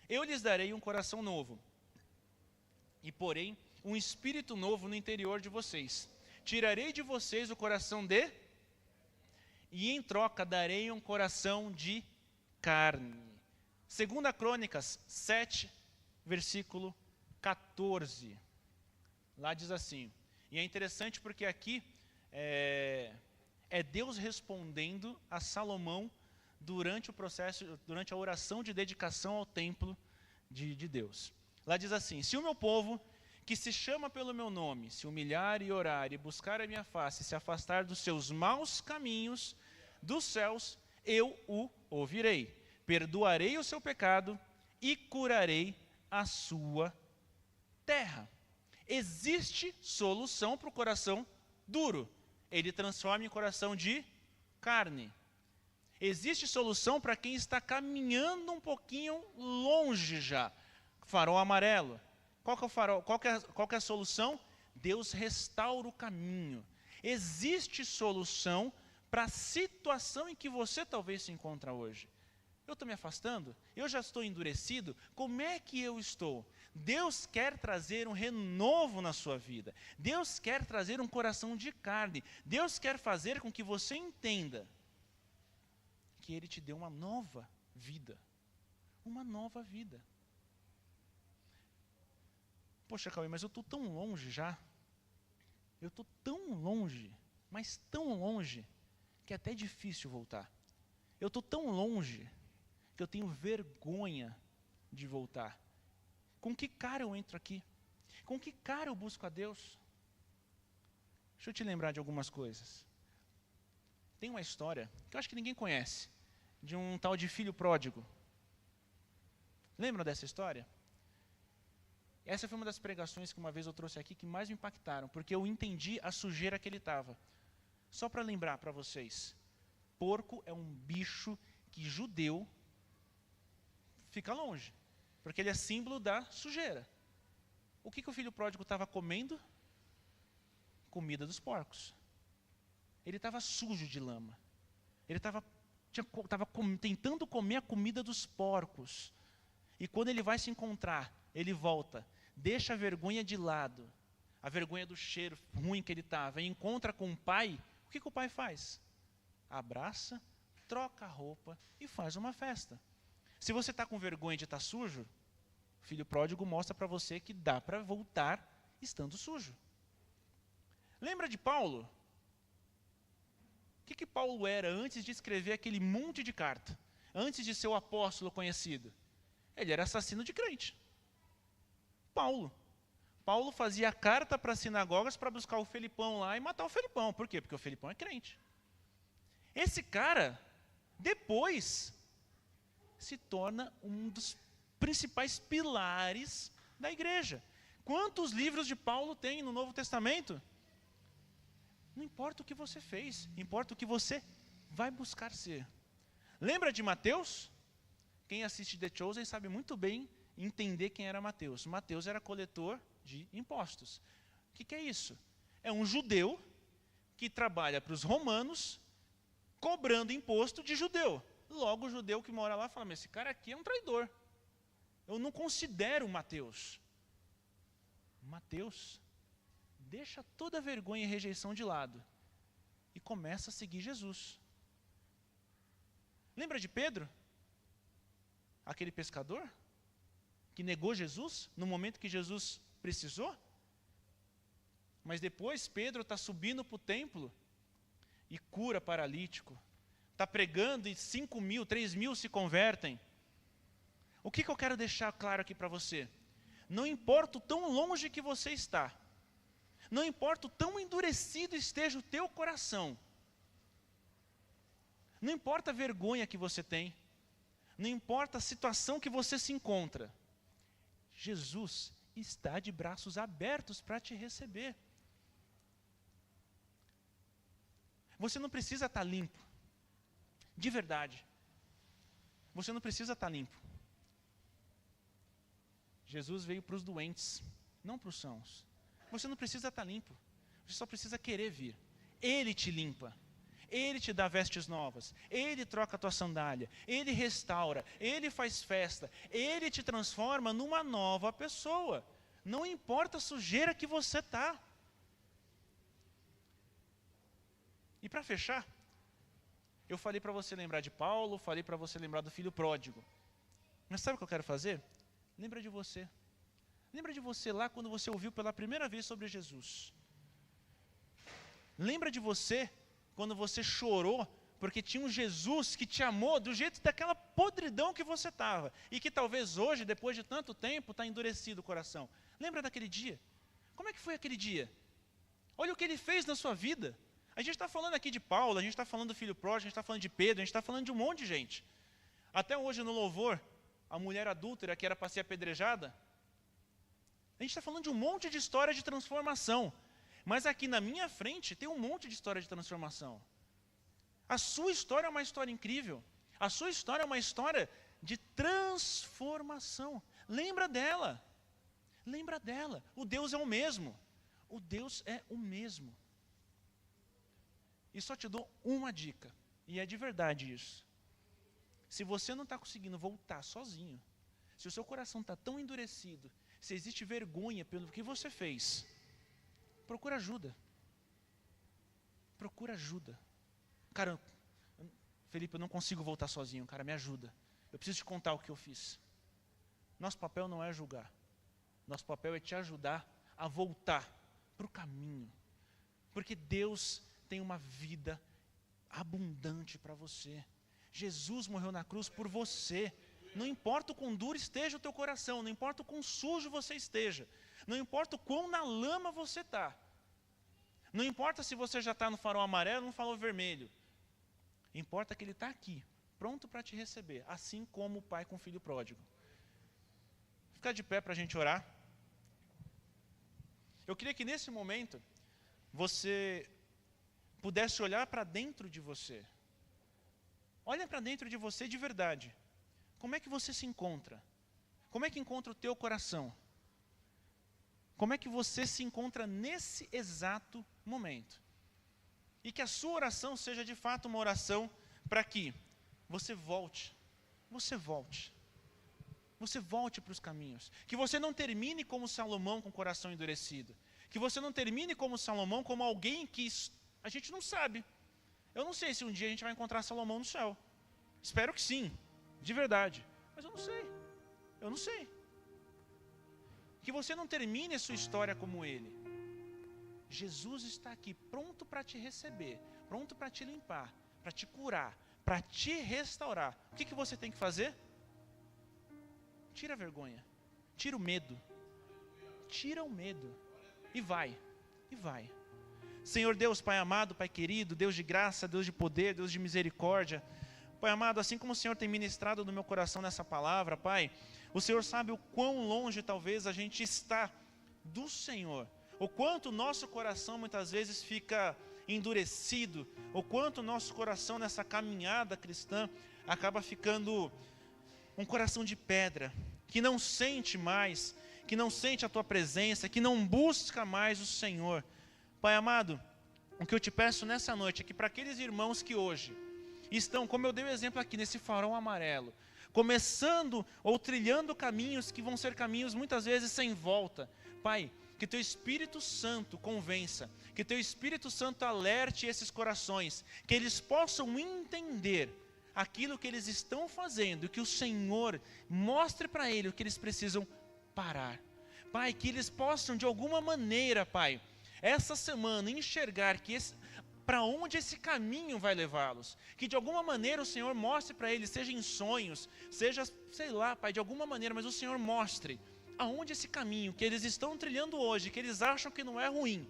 Eu lhes darei um coração novo, e porém um espírito novo no interior de vocês. Tirarei de vocês o coração e em troca darei um coração de carne. 2 Crônicas 7, versículo 14. Lá diz assim, e é interessante porque aqui é Deus respondendo a Salomão durante o processo, durante a oração de dedicação ao templo de Deus. Lá diz assim: se o meu povo, que se chama pelo meu nome, se humilhar e orar e buscar a minha face, se afastar dos seus maus caminhos, dos céus eu o ouvirei, perdoarei o seu pecado e curarei a sua terra. Existe solução para o coração duro. Ele transforma em coração de carne. Existe solução para quem está caminhando um pouquinho longe já. Farol amarelo. Qual que é o farol? Qual que é a solução? Deus restaura o caminho. Existe solução para a situação em que você talvez se encontra hoje. Eu estou me afastando? Eu já estou endurecido? Como é que eu estou? Deus quer trazer um renovo na sua vida. Deus quer trazer um coração de carne. Deus quer fazer com que você entenda que Ele te deu uma nova vida. Uma nova vida. Poxa, Cauê, mas eu estou tão longe já. Eu estou tão longe, mas tão longe, que é até difícil voltar. Eu estou tão longe que eu tenho vergonha de voltar. Com que cara eu entro aqui? Com que cara eu busco a Deus? Deixa eu te lembrar de algumas coisas. Tem uma história que eu acho que ninguém conhece, de um tal de filho pródigo. Lembram dessa história? Essa foi uma das pregações que uma vez eu trouxe aqui que mais me impactaram, porque eu entendi a sujeira que ele estava. Só para lembrar para vocês, porco é um bicho que judeu fica longe, porque ele é símbolo da sujeira. O que o filho pródigo estava comendo? Comida dos porcos. Ele estava sujo de lama. Ele estava tentando comer a comida dos porcos. E quando ele vai se encontrar, ele volta, deixa a vergonha de lado, a vergonha do cheiro ruim que ele estava, e encontra com o pai. O que o pai faz? Abraça, troca a roupa e faz uma festa. Se você está com vergonha de estar sujo, o filho pródigo mostra para você que dá para voltar estando sujo. Lembra de Paulo? O que Paulo era antes de escrever aquele monte de carta? Antes de ser o apóstolo conhecido? Ele era assassino de crente. Paulo fazia carta para as sinagogas para buscar o Felipão lá e matar o Felipão. Por quê? Porque o Felipão é crente. Esse cara, depois, se torna um dos principais pilares da igreja. Quantos livros de Paulo tem no Novo Testamento? Não importa o que você fez, importa o que você vai buscar ser. Lembra de Mateus? Quem assiste The Chosen sabe muito bem entender quem era Mateus. Mateus era coletor de impostos. O que é isso? É um judeu que trabalha para os romanos cobrando imposto de judeu. Logo o judeu que mora lá fala, mas esse cara aqui é um traidor. Eu não considero Mateus. Mateus deixa toda a vergonha e rejeição de lado e começa a seguir Jesus. Lembra de Pedro? Aquele pescador que negou Jesus no momento que Jesus precisou? Mas depois Pedro está subindo para o templo e cura paralítico. Está pregando e 5.000, 3.000 se convertem. O que eu quero deixar claro aqui para você? Não importa o tão longe que você está, não importa o tão endurecido esteja o teu coração, não importa a vergonha que você tem, não importa a situação que você se encontra, Jesus está de braços abertos para te receber. Você não precisa estar limpo, de verdade. Você não precisa estar limpo. Jesus veio para os doentes, não para os sãos. Você não precisa estar limpo, você só precisa querer vir. Ele te limpa, Ele te dá vestes novas, Ele troca a tua sandália, Ele restaura, Ele faz festa, Ele te transforma numa nova pessoa. Não importa a sujeira que você está. E para fechar, eu falei para você lembrar de Paulo, falei para você lembrar do filho pródigo. Mas sabe o que eu quero fazer? Lembra de você. Lembra de você lá quando você ouviu pela primeira vez sobre Jesus. Lembra de você quando você chorou Porque tinha um Jesus que te amou do jeito daquela podridão que você estava. E que talvez hoje, depois de tanto tempo, está endurecido o coração. Lembra daquele dia? Como é que foi aquele dia? Olha o que ele fez na sua vida. A gente está falando aqui de Paulo, a gente está falando do filho pródigo, a gente está falando de Pedro, a gente está falando de um monte de gente. Até hoje no louvor, a mulher adúltera que era para ser apedrejada, a gente está falando de um monte de história de transformação. Mas aqui na minha frente tem um monte de história de transformação. A sua história é uma história incrível. A sua história é uma história de transformação. Lembra dela. Lembra dela. O Deus é o mesmo. O Deus é o mesmo. E só te dou uma dica. E é de verdade isso. Se você não está conseguindo voltar sozinho, se o seu coração está tão endurecido, se existe vergonha pelo que você fez, procura ajuda. Procura ajuda. Cara, Felipe, eu não consigo voltar sozinho, cara, me ajuda. Eu preciso te contar o que eu fiz. Nosso papel não é julgar. Nosso papel é te ajudar a voltar para o caminho. Porque Deus tem uma vida abundante para você. Jesus morreu na cruz por você. Não importa o quão duro esteja o teu coração, não importa o quão sujo você esteja, não importa o quão na lama você está. Não importa se você já está no farol amarelo ou no farol vermelho. Importa que Ele está aqui, pronto para te receber, assim como o pai com o filho pródigo. Ficar de pé para a gente orar. Eu queria que nesse momento você pudesse olhar para dentro de você. Olha para dentro de você de verdade. Como é que você se encontra? Como é que encontra o teu coração? Como é que você se encontra nesse exato momento? E que a sua oração seja de fato uma oração para que você volte para os caminhos. Que você não termine como Salomão com o coração endurecido. Que você não termine como Salomão, como alguém que a gente não sabe. Eu não sei se um dia a gente vai encontrar Salomão no céu. Espero que sim, de verdade. Mas eu não sei. Que você não termine a sua história como ele. Jesus está aqui pronto para te receber, pronto para te limpar, para te curar, para te restaurar. O que você tem que fazer? Tira a vergonha, tira o medo. Tira o medo. E vai. Senhor Deus, Pai amado, Pai querido, Deus de graça, Deus de poder, Deus de misericórdia. Pai amado, assim como o Senhor tem ministrado no meu coração nessa palavra, Pai, o Senhor sabe o quão longe talvez a gente está do Senhor. O quanto o nosso coração muitas vezes fica endurecido, o quanto o nosso coração nessa caminhada cristã acaba ficando um coração de pedra, que não sente mais, que não sente a Tua presença, que não busca mais o Senhor. Pai amado, o que eu te peço nessa noite é que para aqueles irmãos que hoje estão, como eu dei o exemplo aqui, nesse farol amarelo, começando ou trilhando caminhos que vão ser caminhos muitas vezes sem volta, Pai, que Teu Espírito Santo convença, que Teu Espírito Santo alerte esses corações, que eles possam entender aquilo que eles estão fazendo, que o Senhor mostre para eles o que eles precisam parar. Pai, que eles possam de alguma maneira, Pai, essa semana enxergar que para onde esse caminho vai levá-los. Que de alguma maneira o Senhor mostre para eles, seja em sonhos, seja, sei lá, Pai, de alguma maneira, mas o Senhor mostre aonde esse caminho que eles estão trilhando hoje, que eles acham que não é ruim,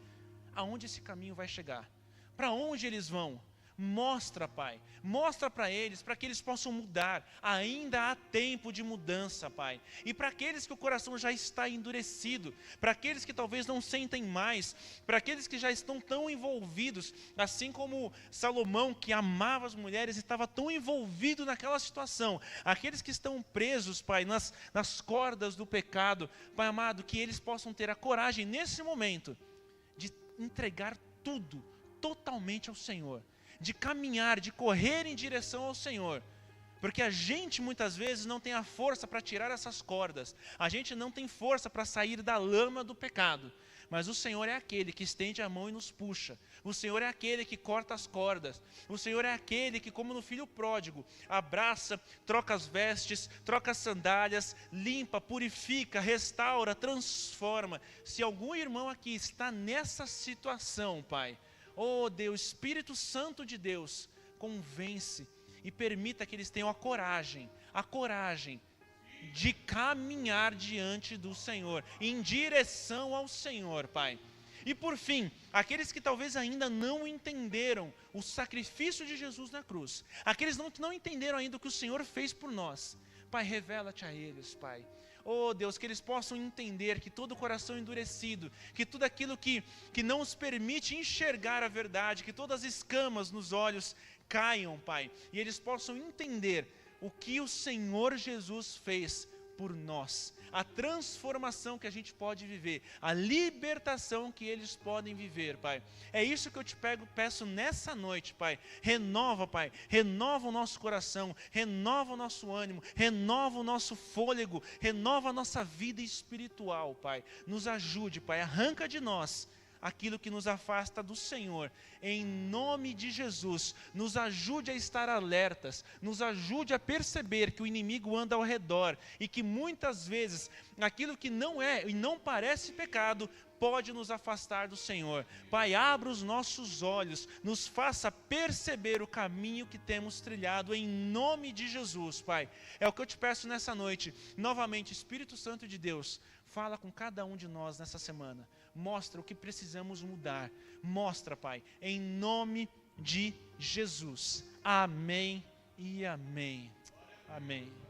aonde esse caminho vai chegar. Para onde eles vão? Mostra, Pai, mostra para eles, para que eles possam mudar. Ainda há tempo de mudança, Pai. E para aqueles que o coração já está endurecido, para aqueles que talvez não sentem mais, para aqueles que já estão tão envolvidos, assim como Salomão, que amava as mulheres, estava tão envolvido naquela situação. Aqueles que estão presos, Pai, nas cordas do pecado, Pai amado, que eles possam ter a coragem nesse momento de entregar tudo totalmente ao Senhor, de caminhar, de correr em direção ao Senhor, porque a gente muitas vezes não tem a força para tirar essas cordas, a gente não tem força para sair da lama do pecado, mas o Senhor é aquele que estende a mão e nos puxa, o Senhor é aquele que corta as cordas, o Senhor é aquele que, como no filho pródigo, abraça, troca as vestes, troca as sandálias, limpa, purifica, restaura, transforma. Se algum irmão aqui está nessa situação, Pai, oh Deus, Espírito Santo de Deus, convence e permita que eles tenham a coragem de caminhar diante do Senhor, em direção ao Senhor, Pai. E por fim, aqueles que talvez ainda não entenderam o sacrifício de Jesus na cruz, aqueles que não entenderam ainda o que o Senhor fez por nós, Pai, revela-te a eles, Pai. Oh Deus, que eles possam entender que todo coração endurecido, que tudo aquilo que não os permite enxergar a verdade, que todas as escamas nos olhos caiam, Pai, e eles possam entender o que o Senhor Jesus fez por nós, a transformação que a gente pode viver, a libertação que eles podem viver, Pai. É isso que eu te peço nessa noite, Pai. Renova, Pai, renova o nosso coração, renova o nosso ânimo, renova o nosso fôlego, renova a nossa vida espiritual, Pai. Nos ajude, Pai, arranca de nós aquilo que nos afasta do Senhor, em nome de Jesus. Nos ajude a estar alertas, nos ajude a perceber que o inimigo anda ao redor e que muitas vezes aquilo que não é e não parece pecado pode nos afastar do Senhor. Pai, abra os nossos olhos, nos faça perceber o caminho que temos trilhado, em nome de Jesus, Pai. É o que eu te peço nessa noite. Novamente, Espírito Santo de Deus, fala com cada um de nós nessa semana. Mostra o que precisamos mudar. Mostra, Pai, em nome de Jesus. Amém e amém. Amém.